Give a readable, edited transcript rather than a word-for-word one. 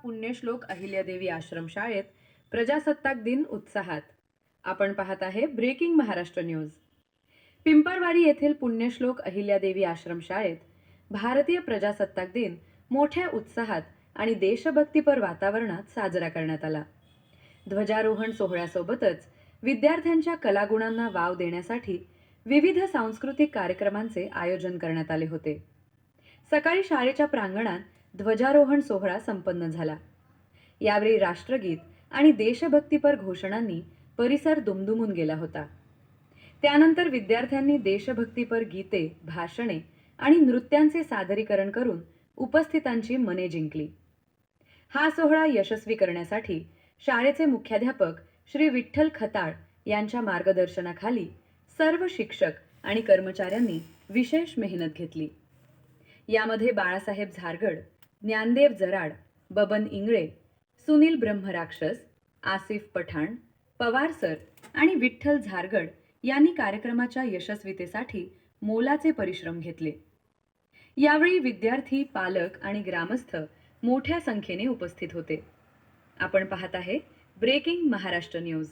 पुण्यश्लोक अहिल्यादेवी आश्रमशाळेत प्रजासत्ताक दिन उत्साहात. आपण पाहत आहे ब्रेकिंग महाराष्ट्र न्यूज. पिंपळवाडी येथील पुण्यश्लोक अहिल्यादेवी आश्रमशाळेत भारतीय प्रजासत्ताक दिन मोठ्या उत्साहात आणि देशभक्तीपर वातावरणात साजरा करण्यात आला. ध्वजारोहण सोहळ्यासोबतच विद्यार्थ्यांच्या कलागुणांना वाव देण्यासाठी विविध सांस्कृतिक कार्यक्रमांचे आयोजन करण्यात आले होते. सकाळी शाळेच्या प्रांगणात ध्वजारोहण सोहळा संपन्न झाला. यावेळी राष्ट्रगीत आणि देशभक्तीपर घोषणांनी परिसर दुमदुमून गेला होता. त्यानंतर विद्यार्थ्यांनी देशभक्तीपर गीते, भाषणे आणि नृत्यांचे सादरीकरण करून उपस्थितांची मने जिंकली. हा सोहळा यशस्वी करण्यासाठी शाळेचे मुख्याध्यापक श्री विठ्ठल खताळ यांच्या मार्गदर्शनाखाली सर्व शिक्षक आणि कर्मचाऱ्यांनी विशेष मेहनत घेतली. यामध्ये बाळासाहेब झारगड, ज्ञानदेव जराड, बबन इंगळे, सुनील ब्रह्मराक्षस, आसिफ पठाण, पवार सर आणि विठ्ठल झारगड यांनी कार्यक्रमाच्या यशस्वीतेसाठी मोलाचे परिश्रम घेतले. यावेळी विद्यार्थी, पालक आणि ग्रामस्थ मोठ्या संख्येने उपस्थित होते. आपण पाहत आहे ब्रेकिंग महाराष्ट्र न्यूज.